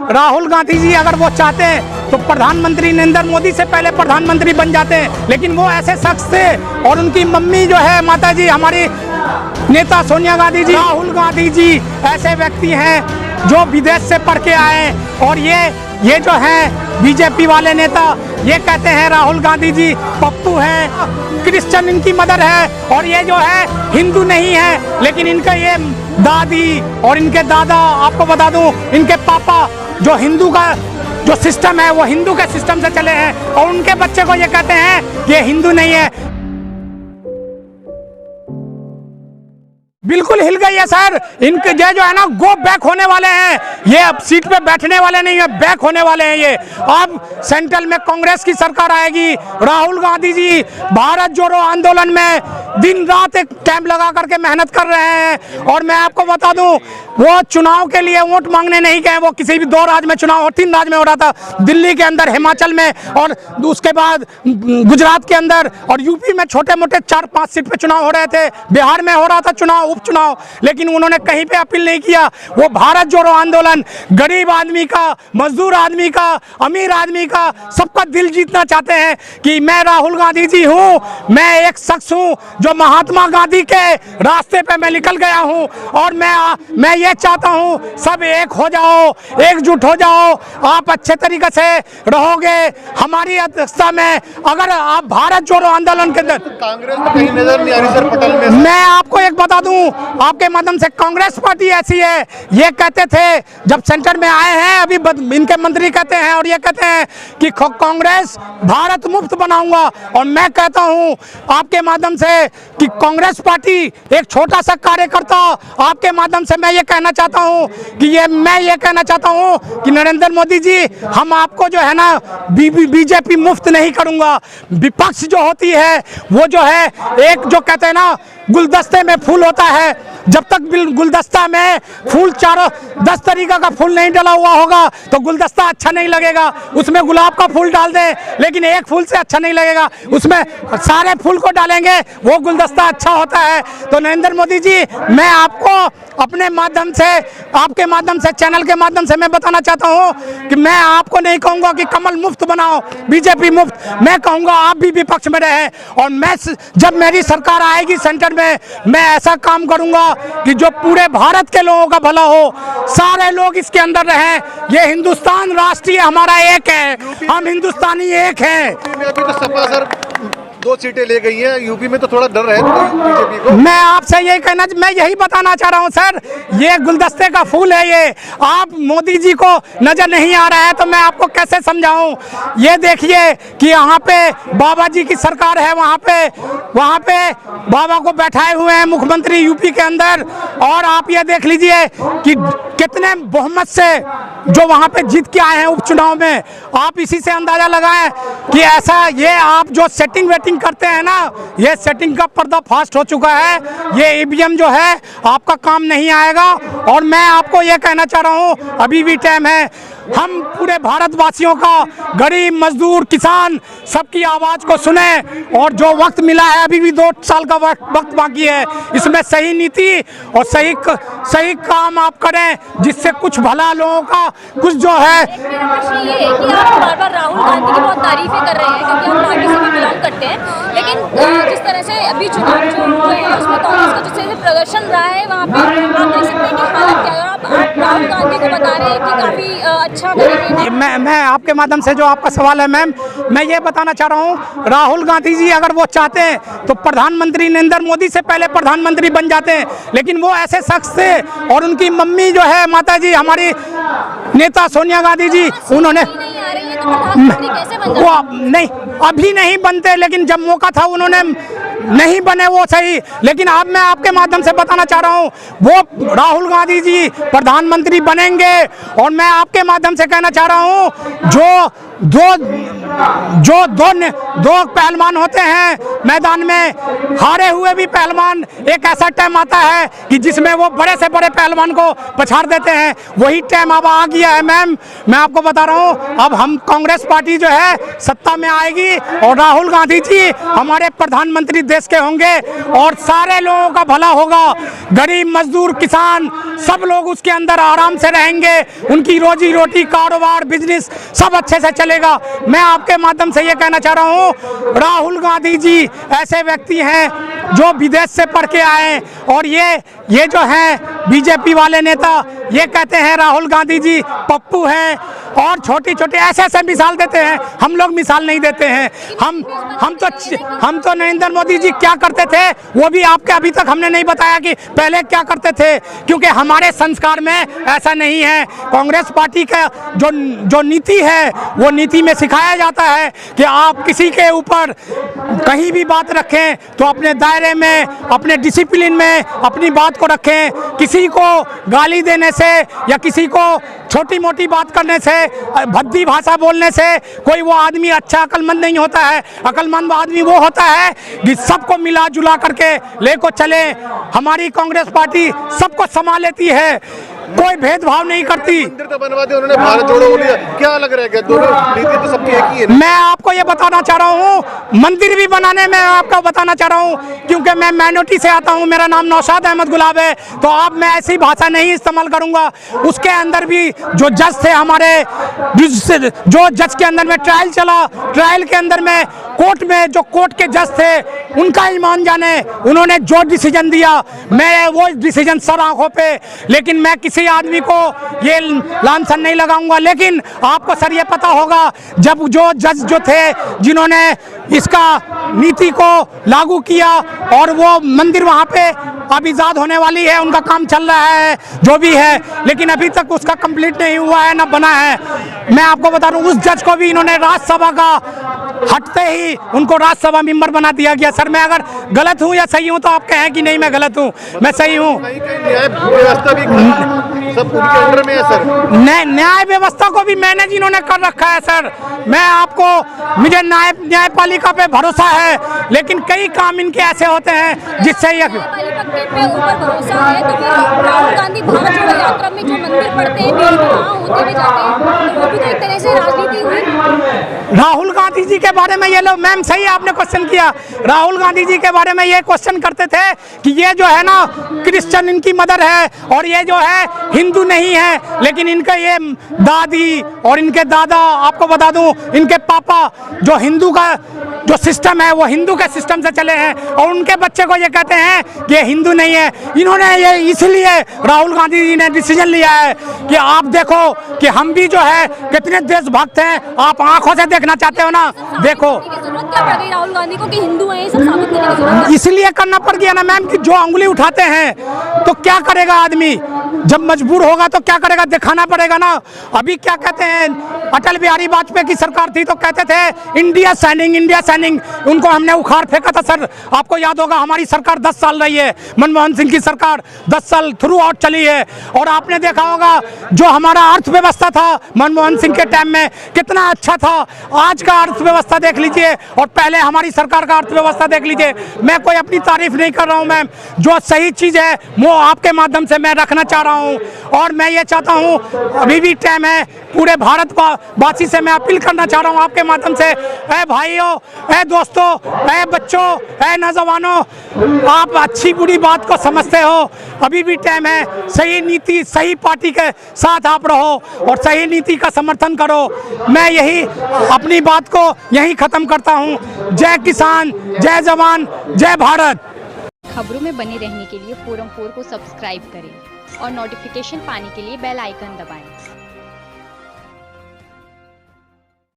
राहुल गांधी जी अगर वो चाहते हैं तो प्रधानमंत्री नरेंद्र मोदी से पहले प्रधानमंत्री बन जाते हैं, लेकिन वो ऐसे शख्स थे और उनकी मम्मी जो है माता जी हमारी नेता सोनिया गांधी जी, राहुल गांधी जी ऐसे व्यक्ति हैं जो विदेश से पढ़ के आए। और ये जो है बीजेपी वाले नेता ये कहते हैं राहुल गांधी जी पप्पू हैं, क्रिश्चियन इनकी मदर है और ये जो है हिंदू नहीं है। लेकिन इनका ये दादी और इनके दादा, आपको बता दूं इनके पापा जो हिंदू का जो सिस्टम है वो हिंदू के सिस्टम से चले हैं और उनके बच्चे को ये कहते हैं ये हिंदू नहीं है। बिल्कुल हिल गई है सर। इनके ये जो है ना गो बैक होने वाले हैं, ये अब सीट पे बैठने वाले नहीं है, बैक होने वाले हैं ये। अब सेंट्रल में कांग्रेस की सरकार आएगी। राहुल गांधी जी भारत जोड़ो आंदोलन में दिन रात एक कैंप लगा करके मेहनत कर रहे हैं। और मैं आपको बता दूं वो चुनाव के लिए वोट मांगने नहीं गए, वो किसी भी 2 राज्य में चुनाव और 3 राज्य में हो रहा था, दिल्ली के अंदर, हिमाचल में और उसके बाद गुजरात के अंदर और यूपी में छोटे मोटे 4-5 सीट पे चुनाव हो रहे थे, बिहार में हो रहा था चुनाव, उपचुनाव, लेकिन उन्होंने कहीं पे अपील नहीं किया। वो भारत जोड़ो आंदोलन गरीब आदमी का, मजदूर आदमी का, अमीर आदमी का, सबका दिल जीतना चाहते हैं कि मैं राहुल गांधी जी हूँ, मैं एक शख्स हूँ जो महात्मा गांधी के रास्ते पे मैं निकल गया हूँ और मैं ये चाहता हूँ सब एक हो जाओ, एकजुट हो जाओ, आप अच्छे तरीके से रहोगे हमारी अध्यक्षता में। अगर आप भारत जोड़ो आंदोलन के अंदर कांग्रेस तो कहीं नजर नहीं आ रही सर पटल में। मैं आपको एक बता दूं आपके माध्यम से, कांग्रेस पार्टी ऐसी है, ये कहते थे जब सेंटर में आए हैं अभी इनके मंत्री कहते हैं और ये कहते हैं कि कांग्रेस भारत मुफ्त बनाऊंगा। और मैं कहता हूं आपके माध्यम से कि कांग्रेस पार्टी एक छोटा सा कार्यकर्ता, आपके माध्यम से मैं ये कहना चाहता हूं कि मैं ये कहना चाहता हूं कि नरेंद्र मोदी जी हम आपको जो है ना बीजेपी मुफ्त नहीं करूंगा। विपक्ष जो होती है वो जो है एक जो कहते हैं ना गुलदस्ते में फूल होता है, जब तक गुलदस्ता में फूल 10 तरीका का फूल नहीं डाला हुआ होगा तो गुलदस्ता अच्छा नहीं लगेगा। उसमें गुलाब का फूल डाल दें लेकिन एक फूल से अच्छा नहीं लगेगा, उसमें सारे फूल को डालेंगे वो गुलदस्ता अच्छा होता है। तो नरेंद्र मोदी जी मैं आपको अपने माध्यम से, आपके माध्यम से, चैनल के माध्यम से मैं बताना चाहता हूं कि मैं आपको नहीं कहूंगा कि कमल मुफ्त बनाओ, बीजेपी मुफ्त, मैं कहूंगा आप भी विपक्ष में रहे। और मैं जब मेरी सरकार आएगी सेंटर में मैं ऐसा काम करूंगा कि जो पूरे भारत के लोगों का भला हो, सारे लोग इसके अंदर रहें। ये हिंदुस्तान राष्ट्रीय हमारा एक है, हम हिंदुस्तानी एक हैं। अभी तो सपा सर 2 सीटें ले गई हैं, यूपी में तो थोड़ा डर है बीजेपी को। मैं आपसे यही कहना, मैं यही बताना चाह रहा हूं सर, ये गुलदस्ते का फूल है, ये आप मोदी जी को नजर नहीं आ रहा है तो मैं आपको कैसे समझाऊं। ये देखिए कि यहाँ पे बाबा जी की सरकार है, वहाँ पे बाबा को बैठाए हुए हैं मुख्यमंत्री यूपी के अंदर। और आप ये देख लीजिए कि कितने बहुमत से जो वहाँ पे जीत के आए हैं उपचुनाव में। आप इसी से अंदाजा लगाएं कि ऐसा ये आप जो सेटिंग वेटिंग करते हैं ना, ये सेटिंग का पर्दा फास्ट हो चुका है। ये ईवीएम जो है आपका काम नहीं आएगा। और मैं आपको ये कहना चाह रहा हूँ अभी भी टाइम है, हम पूरे भारतवासियों का, गरीब मजदूर किसान सबकी आवाज़ को सुने। और जो वक्त मिला है अभी भी 2 साल का वक्त बाकी है, इसमें सही नीति और सही काम आप करें जिससे कुछ भला लोगों का कुछ जो है। मेरा प्रश्न ये है कि आप बार-बार राहुल गांधी की बहुत तारीफें कर रहे हैं क्योंकि हम पार्टी से भी बिलोंग करते हैं, लेकिन जिस तरह से अभी चुनाव जो हुए हैं उसमें कांग्रेस का जिस तरह से प्रदर्शन रहा है वहाँ पे आप देख सकते हैं कि हालत क्या है। आप राहुल गांधी को बता रहे हैं कि काफ़ी अच्छा करेंगे। मैं आपके माध्यम से जो आपका सवाल है मैम, मैं ये बताना चाह रहा हूँ राहुल गांधी जी अगर वो चाहते हैं तो प्रधानमंत्री नरेंद्र मोदी से पहले प्रधानमंत्री बन जाते हैं, लेकिन वो ऐसे शख्स थे और उनकी मम्मी जो है माता जी हमारी नेता सोनिया गांधी जी, उन्होंने वो नहीं अभी नहीं बनते, लेकिन जब मौका था उन्होंने नहीं बने वो सही। लेकिन अब मैं आपके माध्यम से बताना चाह रहा हूँ वो राहुल गांधी जी प्रधानमंत्री बनेंगे। और मैं आपके माध्यम से कहना चाह रहा हूँ जो दो पहलवान होते हैं मैदान में, हारे हुए भी पहलवान, एक ऐसा टाइम आता है कि जिसमें वो बड़े से बड़े पहलवान को पछाड़ देते हैं। वही टाइम अब आ गया है मैम। मैं आपको बता रहा हूँ, अब हम कांग्रेस पार्टी जो है सत्ता में आएगी और राहुल गांधी जी हमारे प्रधानमंत्री देश के होंगे और सारे लोगों का भला होगा। गरीब, मजदूर, किसान सब लोग उसके अंदर आराम से रहेंगे, उनकी रोजी रोटी, कारोबार, बिजनेस सब अच्छे से चलेगा। मैं आपके माध्यम से ये कहना चाह रहा हूँ, राहुल गांधी जी ऐसे व्यक्ति हैं जो विदेश से पढ़ के आए और ये जो हैं बीजेपी वाले नेता ये कहते हैं राहुल गांधी जी पप्पू हैं और छोटी छोटी ऐसे मिसाल देते हैं। हम लोग मिसाल नहीं देते हैं। हम तो नरेंद्र मोदी जी क्या करते थे वो भी आपके अभी तक हमने नहीं बताया कि पहले क्या करते थे, क्योंकि हमारे संस्कार में ऐसा नहीं है। कांग्रेस पार्टी का जो नीति है वो नीति में सिखाया जाता है कि आप किसी के ऊपर कहीं भी बात रखें तो अपने दायरे में, अपने डिसिप्लिन में अपनी बात को रखें। किसी को गाली देने से या किसी को छोटी मोटी बात करने से, भद्दी भाषा बोलने से कोई वो आदमी अच्छा अक्लमंद नहीं होता है। अक्लमंद आदमी वो होता है कि सबको मिला जुला करके लेको चले। हमारी कांग्रेस पार्टी सबको संभाल लेती है, कोई भेदभाव नहीं करती। मंदिर तो बनवा दिया उन्होंने, भारत जोड़ो बोलिए, क्या लग रहा है कि दोनों नीति तो सबकी एक ही है? मैं आपको ये बताना चाह रहा हूँ, मंदिर भी बनाने में आपको बताना चाह रहा हूँ, क्योंकि मैं माइनॉरिटी से आता हूँ, मेरा नाम नौशाद अहमद गुलाब है, तो अब मैं ऐसी भाषा नहीं इस्तेमाल करूँगा। उसके अंदर भी जो जज थे हमारे, जो जज के अंदर में ट्रायल चला, ट्रायल के अंदर में कोर्ट में जो कोर्ट के जज थे उनका ईमान जाने, उन्होंने जो डिसीजन दिया मैं वो डिसीजन सर आंखों पे, लेकिन मैं किसी आदमी को ये लांछन नहीं लगाऊंगा। लेकिन आपको सर ये पता होगा, जब जो जज जो थे जिन्होंने इसका नीति को लागू किया और वो मंदिर वहाँ पे अब इजाद होने वाली है, उनका काम चल रहा है जो भी है, लेकिन अभी तक उसका कंप्लीट नहीं हुआ है, ना बना है। मैं आपको बता रहा हूँ, उस जज को भी इन्होंने राज्यसभा का हटते ही उनको राज्यसभा मेंबर बना दिया गया। सर मैं अगर गलत हूँ या सही हूँ तो आप कहें कि नहीं मैं गलत हूँ, मैं सही हूँ। न्याय व्यवस्था भी सब उनके अंडर में है सर। न्याय व्यवस्था को भी मैनेज इन्होंने कर रखा है सर। मैं आपको, मुझे न्यायपालिका पे भरोसा है, लेकिन कई काम इनके ऐसे होते हैं जिससे ये पे ऊपर भरोसा है। तो फिर राहुल गांधी भारत जोड़ो यात्रा में जो मंदिर पढ़ते हैं, वहाँ होते भी जाते हैं, तो वो भी तो एक तरह से राजनीति हुई। राहुल गांधी जी के बारे में ये लोग, मैम सही आपने क्वेश्चन किया, राहुल गांधी जी के बारे में ये क्वेश्चन करते थे कि ये जो है ना क्रिश्चियन इनकी मदर है और ये जो है हिंदू नहीं है, लेकिन इनका ये दादी और इनके दादा, आपको बता दूं इनके पापा जो हिंदू का जो सिस्टम है वो हिंदू के सिस्टम से चले हैं और उनके बच्चे को ये कहते हैं कि ये हिंदू नहीं है। इन्होंने ये इसलिए राहुल गांधी जी ने डिसीजन लिया है कि आप देखो कि हम भी जो है कितने देशभक्त हैं, आप आंखों से देखना चाहते हो ना, देखो। जरूरत क्या पड़ गई राहुल गांधी को कि हिंदू हैं, ये सब साबित करने की जरूरत है? इसलिए करना पड़ गया ना मैम कि जो अंगुली उठाते हैं तो क्या करेगा आदमी, जब मजबूर होगा तो क्या करेगा, दिखाना पड़ेगा ना। अभी क्या कहते हैं, अटल बिहारी वाजपेयी की सरकार थी तो कहते थे इंडिया शाइनिंग, इंडिया शाइनिंग, उनको हमने उखाड़ फेंका था सर। आपको याद होगा हमारी सरकार 10 साल रही है, मनमोहन सिंह की सरकार 10 साल थ्रू आउट चली है, और आपने देखा होगा जो हमारा अर्थव्यवस्था था मनमोहन सिंह के टाइम में कितना अच्छा था। आज का अर्थव्यवस्था देख लीजिए और पहले हमारी सरकार का अर्थव्यवस्था देख लीजिए। मैं कोई अपनी तारीफ नहीं कर रहा हूं मैम, जो सही चीज़ है वो आपके माध्यम से मैं रखना चाह रहा हूं, और मैं ये चाहता हूं अभी भी टाइम है, पूरे भारत वासी से मैं अपील करना चाह रहा हूं आपके माध्यम से, ऐ भाइयों, ऐ दोस्तों, ऐ बच्चों, ऐ नौजवानों, आप अच्छी बुरी बात को समझते हो, अभी भी टाइम है, सही नीति सही पार्टी के साथ आप रहो और सही नीति का समर्थन करो। मैं यही अपनी बात को यहीं खत्म करता हूं। जय किसान, जय जवान, जय भारत। खबरों में बने रहने के लिए फोरम 4 को सब्सक्राइब करें और नोटिफिकेशन पाने के लिए बेल आइकन दबाएं।